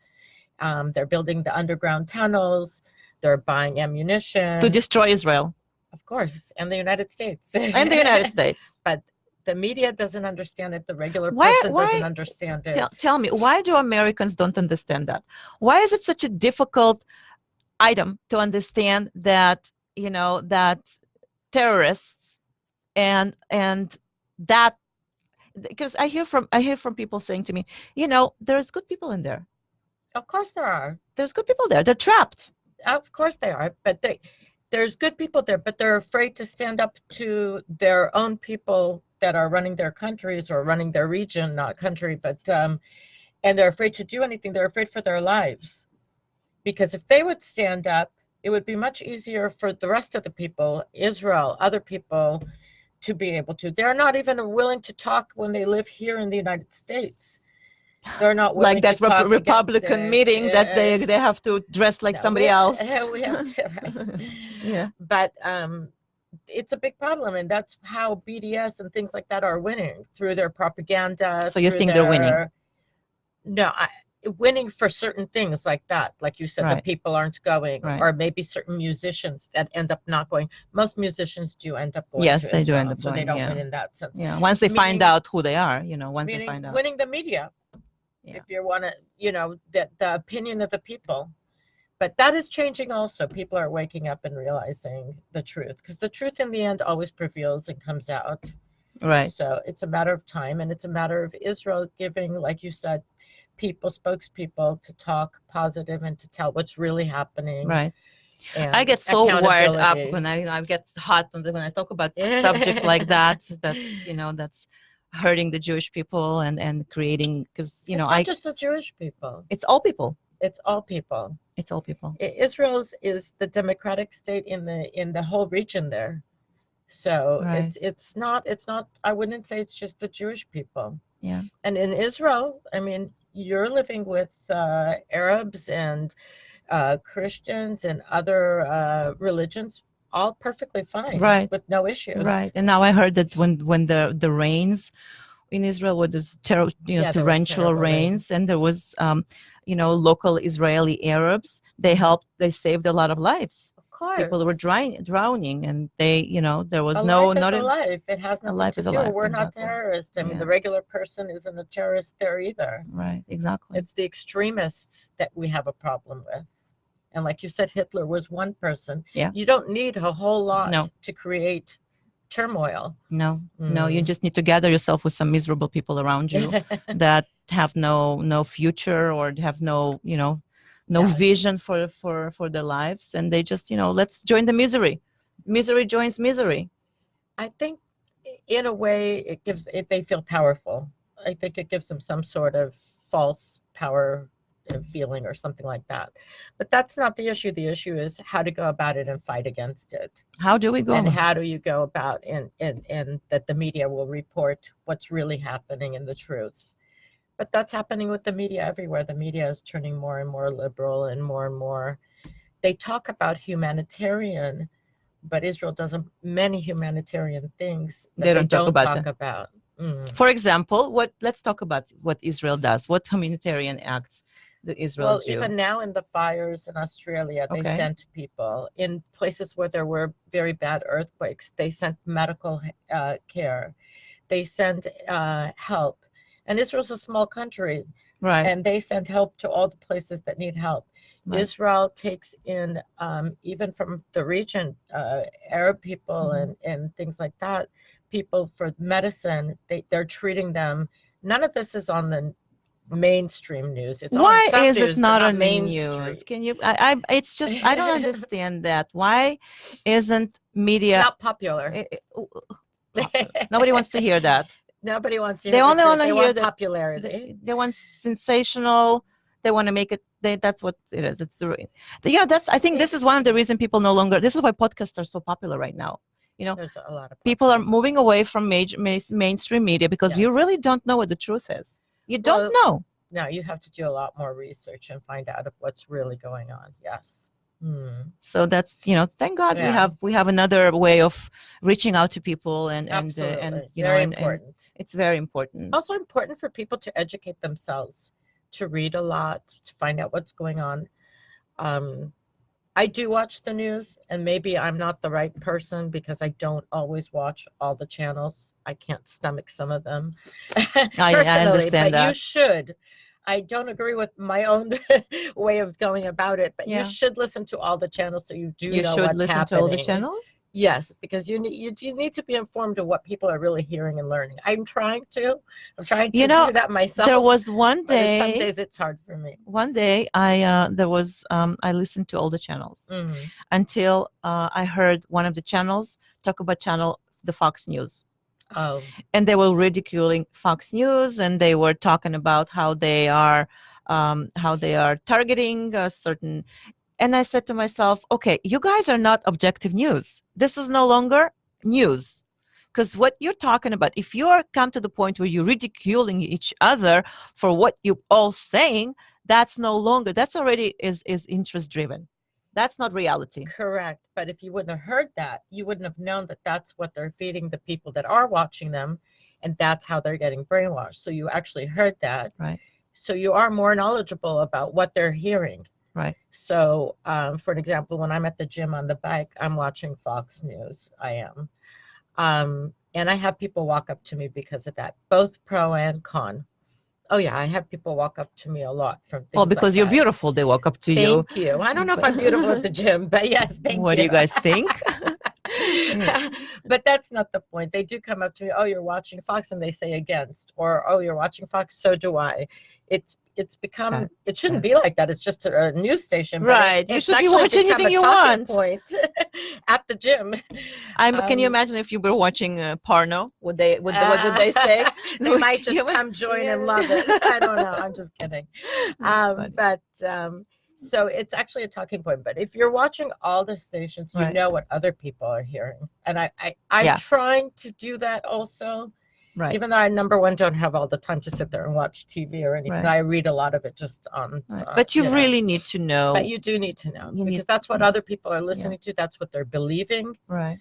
They're building the underground tunnels. They're buying ammunition. To destroy Israel. Of course. And the United States. And the United States. But the media doesn't understand it. The regular person doesn't understand it. Tell me, why do Americans don't understand that? Why is it such a difficult item to understand that, that terrorists and that, because I hear from people saying to me, there's good people in there. Of course there are. There's good people there. They're trapped. Of course they are. But there's good people there, but they're afraid to stand up to their own people that are running their countries or running their region, not country, but and they're afraid to do anything. They're afraid for their lives. Because if they would stand up, it would be much easier for the rest of the people, Israel, other people, to be able to. They're not even willing to talk when they live here in the United States. They're not willing like that to talk Republican meeting that they have to dress like somebody else. We have to, right? Yeah. But it's a big problem, and that's how BDS and things like that are winning, through their propaganda. So you think they're winning? No, winning for certain things like that, like you said, Right. the people aren't going, Right. or maybe certain musicians that end up not going. Most musicians do end up going. Yes, to they do Israel, end up so they going, don't yeah. win in that sense. Yeah. Once they find Meaning- out who they are, once they Meaning find out. winning the media. Yeah. If you want to, the opinion of the people. But that is changing also. People are waking up and realizing the truth, because the truth in the end always prevails and comes out. Right. So it's a matter of time, and it's a matter of Israel giving, like you said, spokespeople to talk positive and to tell what's really happening. Right. and I get so wired up accountability. when I get hot when I talk about subject like that. That's that's hurting the Jewish people and creating, because It's not just the Jewish people. it's all people. It's all people. It's all people. Israel's is the democratic state in the whole region there. So Right. it's not I wouldn't say it's just the Jewish people. Yeah. And in Israel, I mean, you're living with Arabs and Christians and other religions, all perfectly fine, Right. with no issues. Right. And now I heard that when the rains in Israel, where there's Yeah, there was torrential terrible rains, and there was local Israeli Arabs, they helped, they saved a lot of lives. Of course, People were drowning, and they, there was a no, life is not a a, life. It has nothing life to is a do. life, We're not exactly. terrorists. I mean, Yeah. the regular person isn't a terrorist there either. Right, exactly. It's the extremists that we have a problem with. And like you said, Hitler was one person. Yeah. You don't need a whole lot No. to create turmoil. No, you just need to gather yourself with some miserable people around you that have no future, or have no Yeah. vision for their lives, and they just let's join the misery. Misery joins misery. I think in a way they feel powerful. I think it gives them some sort of false power feeling or something like that. But that's not the issue. The issue is how to go about it and fight against it. How do we go? And how do you go about and that the media will report what's really happening and the truth. But that's happening with the media everywhere. The media is turning more and more liberal and more. They talk about humanitarian, but Israel does many humanitarian things that they don't talk about. For example, let's talk about what Israel does. What humanitarian acts do Israel do? Even now in the fires in Australia, they sent people. In places where there were very bad earthquakes, they sent medical care. They sent help. And Israel's a small country. Right. And they send help to all the places that need help. Right. Israel takes in, even from the region, Arab people and things like that, people for medicine, they're treating them. None of this is on the mainstream news. It's why on some is news, it not on the news? Can you? It's just I don't understand that. Why isn't media not popular? Nobody wants to hear that. Nobody wants to hear. They only want to hear hear popularity. They want sensational. They want to make it. That's what it is. It's that's. I think this is one of the reasons people no longer. This is why podcasts are so popular right now. There's a lot of people are moving away from mainstream media because you really don't know what the truth is. You don't know. No, you have to do a lot more research and find out what's really going on. Yes. So that's thank God we have another way of reaching out to people and very important. It's very important. Also important for people to educate themselves, to read a lot, to find out what's going on. I do watch the news, and maybe I'm not the right person because I don't always watch all the channels. I can't stomach some of them personally, I understand that. You should. I don't agree with my own way of going about it, but you should listen to all the channels so you know what's happening. You should listen to all the channels? Yes, because you need to be informed of what people are really hearing and learning. I'm trying to do that myself. There was one day. Some days it's hard for me. One day I listened to all the channels until I heard one of the channels talk about the Fox News. Oh. And they were ridiculing Fox News, and they were talking about how they are targeting a certain. And I said to myself, okay, you guys are not objective news. This is no longer news. Because what you're talking about, if you come to the point where you're ridiculing each other for what you're all saying, that's already is interest driven. That's not reality. Correct. But if you wouldn't have heard that, you wouldn't have known that that's what they're feeding the people that are watching them. And that's how they're getting brainwashed. So you actually heard that. Right. So you are more knowledgeable about what they're hearing. Right. So, for an example, when I'm at the gym on the bike, I'm watching Fox News. I am. And I have people walk up to me because of that, both pro and con. Oh, yeah. I have people walk up to me a lot from things because you're beautiful. They walk up to you. Thank you. I don't know if I'm beautiful at the gym, but yes, thank you. What do you guys think? But that's not the point. They do come up to me, oh, you're watching Fox, and they say against, or, oh, you're watching Fox, so do I. it's become, Got it shouldn't it. be like that. It's just a news station. But Right. You it's should be actually watching become anything a you talking want. point at the gym. Can you imagine if you were watching porno? What would they say? They might just You would- come join yeah. and love it. I don't know. I'm just kidding. That's funny. But so it's actually a talking point. But if you're watching all the stations, you Right. know what other people are hearing. And I'm Yeah. trying to do that also. Right. Even though I, number one, don't have all the time to sit there and watch TV or anything. Right. I read a lot of it just on. Right. But you know. really need to know. But you do need to know, You because need- that's what yeah. other people are listening to. That's what they're believing. Right.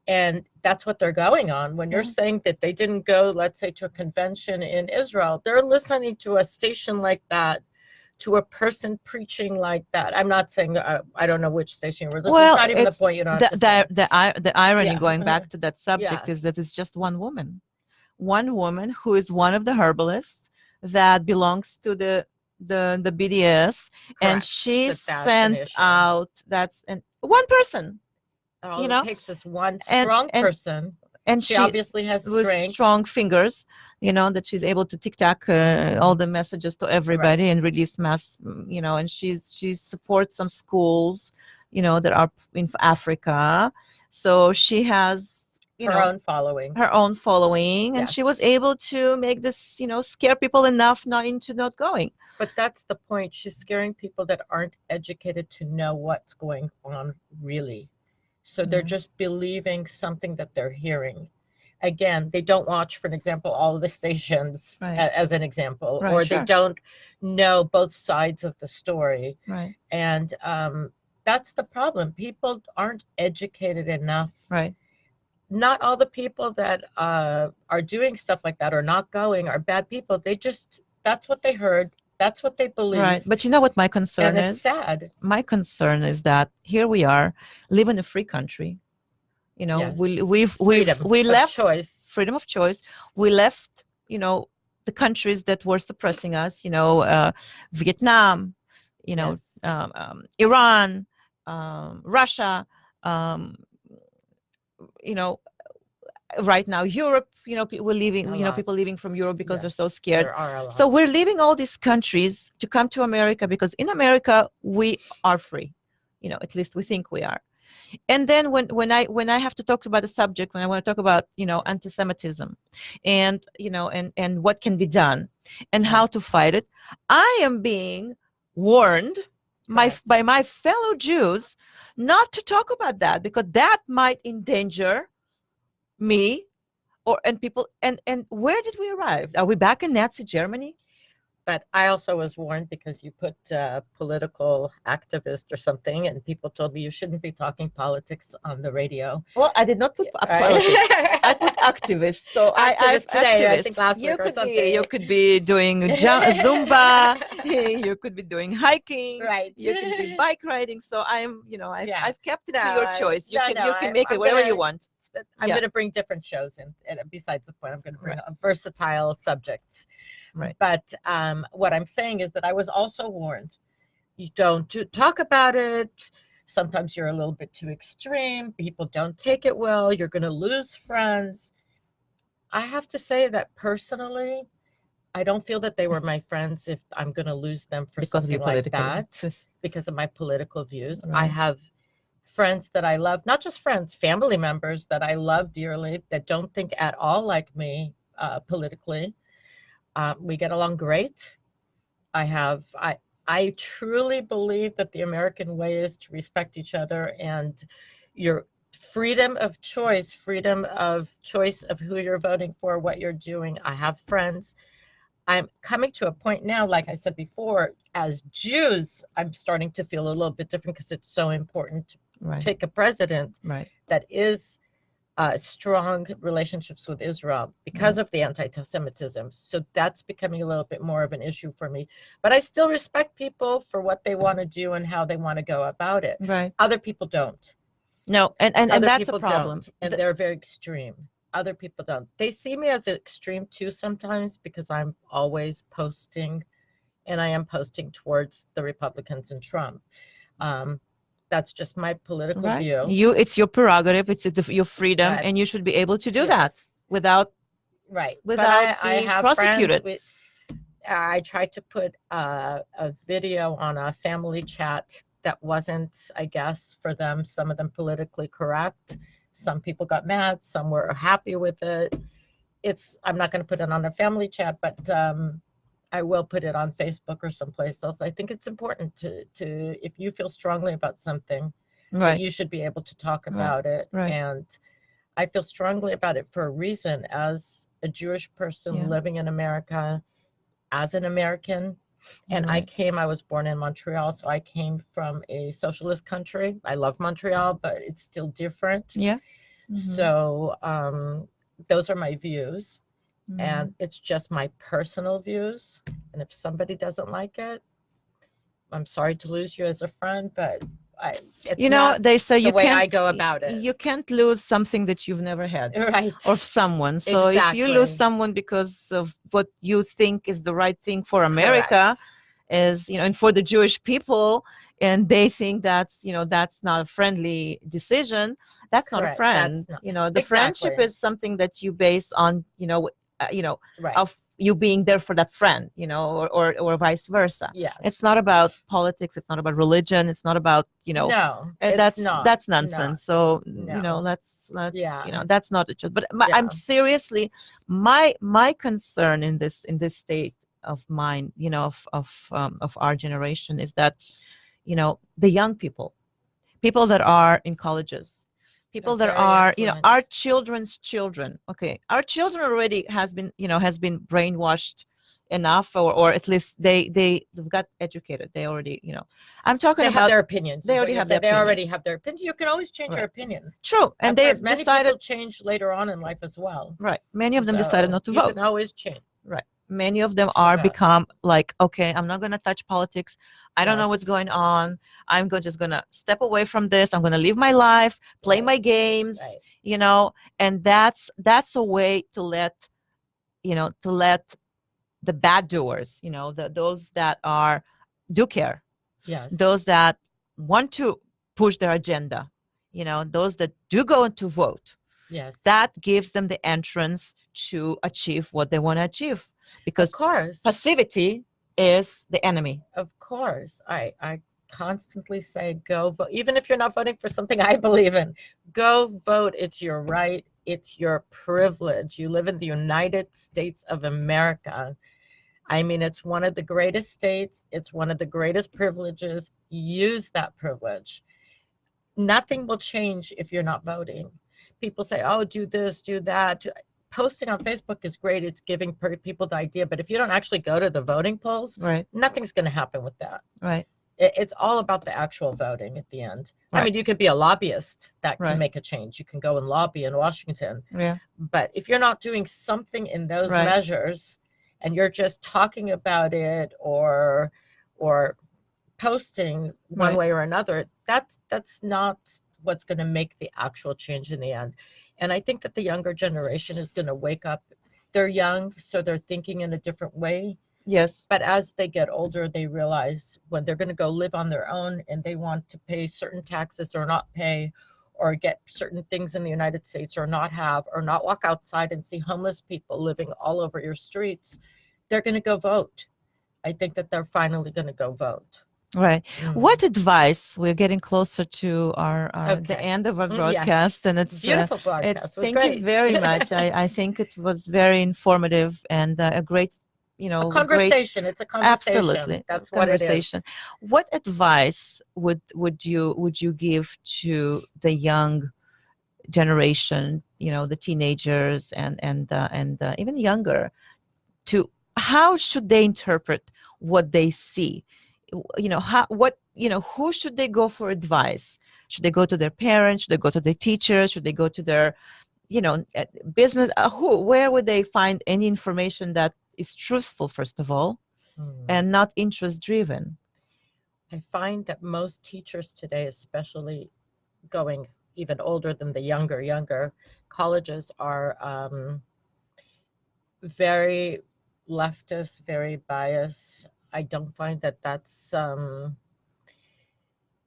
And that's what they're going on. When you're Yeah. saying that they didn't go, let's say, to a convention in Israel, they're listening to a station like that, to a person preaching like that. I'm not saying, I don't know which station we're listening. Well, Not even the it's point. You don't have to say. the irony, Yeah. going back to that subject, Yeah. is that it's just one woman who is one of the herbalists that belongs to the BDS, and Correct. she So that's an sent issue. out one person, All you know, it takes is one and- strong and- person. and She she obviously has with strength. strong fingers, that she's able to tic-tac all the messages to everybody and release mass, and she supports some schools, that are in Africa. So she has, Her own following. and she was Yes. able to make this, scare people enough not into not going. But that's the point. She's scaring people that aren't educated to know what's going on really. So they're Yeah. just believing something that they're hearing. Again, they don't watch, for an example, all of the stations Right. as an example, Right, or sure. they don't know both sides of the story. Right. And that's the problem. People aren't educated enough. Right. Not all the people that are doing stuff like that or not going are bad people. That's what they heard. That's what they believe. Right. But you know what my concern And it's is? sad. My concern is that here we are, live in a free country. Yes. We Freedom left of choice. freedom of choice. We left, the countries that were suppressing us. Vietnam, Yes. Iran, Russia. Right now Europe. We're leaving. A lot. People leaving from Europe because they're so Yes, scared. There are a lot. So we're leaving all these countries to come to America, because in America we are free. At least we think we are. And then when I have to talk about the subject, when I want to talk about anti-Semitism, and and what can be done and how to fight it, I am being warned by my fellow Jews not to talk about that, because that might endanger me and people. And where did we arrive? Are we back in Nazi Germany? But I also was warned, because you put political activist or something, and people told me you shouldn't be talking politics on the radio. Well, I did not put Right. politics. I put activist. So Activist today, I activist. think last week or something. You could be doing Zumba. You could be doing hiking. Right. You can be bike riding. So I'm, Yeah. I've kept it to No, your choice. You no, can make it I'm whatever gonna- you want. I'm Yeah. going to bring different shows in. And besides the point, I'm going to bring Right. versatile subjects. Right. But what I'm saying is that I was also warned. You don't talk about it. Sometimes you're a little bit too extreme. People don't take it well. You're going to lose friends. I have to say that personally, I don't feel that they were my friends if I'm going to lose them for Because of your something like political. that, because of my political views. I Right. have friends that I love, not just friends, family members that I love dearly, that don't think at all like me politically. We get along great. I truly believe that the American way is to respect each other, and your freedom of choice of who you're voting for, what you're doing. I have friends. I'm coming to a point now, like I said before, as Jews, I'm starting to feel a little bit different, because it's so important to Right. pick a president Right. that is strong relationships with Israel because of the anti-Semitism. So that's becoming a little bit more of an issue for me. But I still respect people for what they want to do and how they want to go about it. Right. Other people don't. No, and Other that's people a problem. don't, and they're very extreme. Other people don't. They see me as extreme too sometimes, because I'm always posting, and I am posting towards the Republicans and Trump. That's just my political Right. view. It's your prerogative. It's your freedom, Right. and you should be able to do that Yes. without Right. without but I being have prosecuted. friends I tried to put a video on a family chat that wasn't, I guess, for them, some of them politically correct. Some people got mad, some were happy with it. I'm not going to put it on a family chat, but I will put it on Facebook or someplace else. I think it's important to if you feel strongly about something, that you should be able to talk about it. And I feel strongly about it for a reason. As a Jewish person living in America, as an American, and I was born in Montreal, so I came from a socialist country. I love Montreal, but it's still different. So those are my views, and it's just my personal views. And if somebody doesn't like it, I'm sorry to lose you as a friend, but it's not they say the way I go about it. You can't lose something that you've never had, right? Or someone. So if you lose someone because of what you think is the right thing for America, and for the Jewish people, and they think that's not a friendly decision, that's not a friend. The friendship is something that you base on of you being there for that friend, or vice versa. It's not about politics, it's not about religion, it's not about that's nonsense. So let's that's not the truth. But I'm seriously, my concern in this state of mind, of our generation, is that the young people that are in colleges, people that are our children's children. Okay, our children already has been brainwashed enough, or at least they've got educated. They already I'm talking about have their opinions. They already have their opinions. You can always change your opinion. True, and they've many decided people change later on in life as well. Right, many of them decided not to vote. You can always change. Right. Many of them are become like, okay, I'm not going to touch politics. I don't know what's going on. I'm just going to step away from this. I'm going to live my life, play my games, and that's a way to let the bad doers, those that do care, those that want to push their agenda, those that do go to vote. That gives them the entrance to achieve what they want to achieve, because of course passivity is the enemy. Of course, I constantly say go vote, even if you're not voting for something I believe in. Go vote. It's your right. It's your privilege. You live in the United States of America. I mean, it's one of the greatest states. It's one of the greatest privileges. Use that privilege. Nothing will change if you're not voting. People say, oh, do this, do that. Posting on Facebook is great. It's giving people the idea. But if you don't actually go to the voting polls, nothing's going to happen with that. Right. It's all about the actual voting at the end. I mean, you could be a lobbyist that can make a change. You can go and lobby in Washington. But if you're not doing something in those measures, and you're just talking about it or posting one way or another, that's not what's going to make the actual change in the end. And I think that the younger generation is going to wake up. They're young, so they're thinking in a different way. Yes. But as they get older, they realize when they're going to go live on their own and they want to pay certain taxes or not pay, or get certain things in the United States or not have, or not walk outside and see homeless people living all over your streets, they're going to go vote. I think that they're finally going to go vote. Right. What advice? We're getting closer to the end of our broadcast, and it's beautiful broadcast. Thank you very much. I think it was very informative and a great, a conversation. It's a conversation. Absolutely, that's what it is. What advice would you give to the young generation? The teenagers and even younger, to how should they interpret what they see? Who should they go for advice? Should they go to their parents? Should they go to their teachers? Should they go to their, business? Where would they find any information that is truthful, first of all, and not interest driven? I find that most teachers today, especially going even older than the younger colleges, are very leftist, very biased. I don't find that that's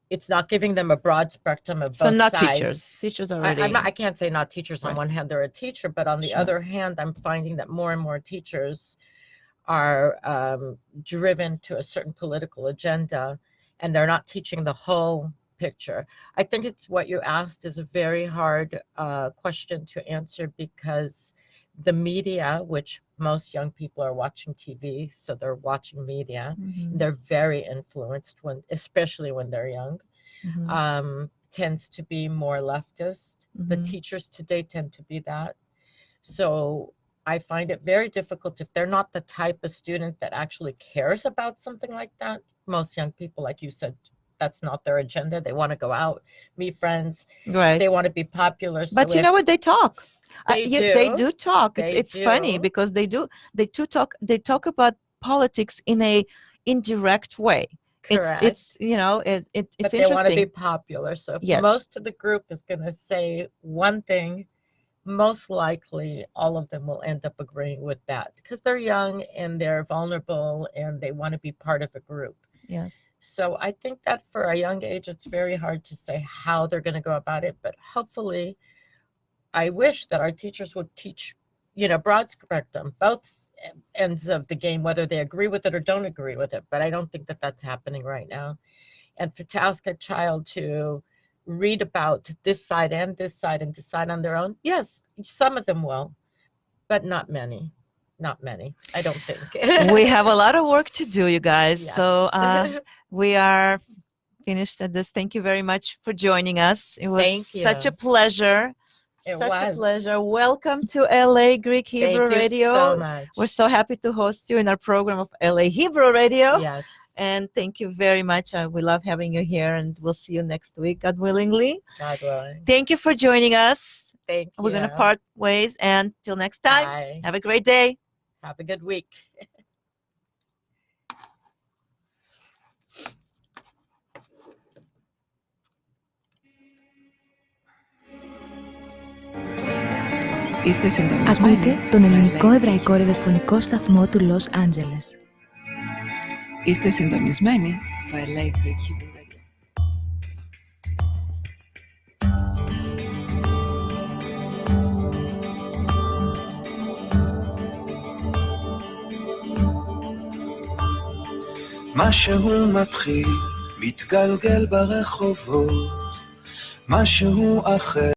it's not giving them a broad spectrum of both sides. So not teachers. Teachers already. I can't say not teachers. On one hand, they're a teacher, but on the other hand, I'm finding that more and more teachers are driven to a certain political agenda, and they're not teaching the whole picture. I think it's what you asked is a very hard question to answer, because the media, which most young people are watching TV, so they're watching media, they're very influenced, especially when they're young, tends to be more leftist. The teachers today tend to be that. So I find it very difficult if they're not the type of student that actually cares about something like that. Most young people, like you said, that's not their agenda. They want to go out, meet friends. Right. They want to be popular. So but you know what? They talk. They do. They do talk. They It's funny do. because they talk. They talk about politics in a indirect way. Correct. It's you know it's But interesting. they want to be popular. So if Yes. most of the group is going to say one thing, most likely all of them will end up agreeing with that, because they're young and they're vulnerable and they want to be part of a group. Yes. So I think that for a young age, it's very hard to say how they're going to go about it. But hopefully, I wish that our teachers would teach, broad spectrum, both ends of the game, whether they agree with it or don't agree with it. But I don't think that that's happening right now. And to ask a child to read about this side and decide on their own, yes, some of them will, but not many. Not many, I don't think. We have a lot of work to do, you guys. Yes. So we are finished at this. Thank you very much for joining us. It was such a pleasure. Such a pleasure. Welcome to LA Greek Hebrew Radio. Thank you so much. We're so happy to host you in our program of LA Hebrew Radio. Yes. And thank you very much. We love having you here, and we'll see you next week, God willingly. God willing. Thank you for joining us. Thank you. We're going to part ways, and till next time, Bye. have a great day. Have a good week. Είστε συντονισμένοι. Ακούτε τον ελληνικό εβραϊκό ραδιοφωνικό σταθμό του Λος Άντζελες. Είστε συντονισμένοι στο LA Greek Hebrew Radio. משהו מתחיל, מתגלגל ברחובות, משהו אחר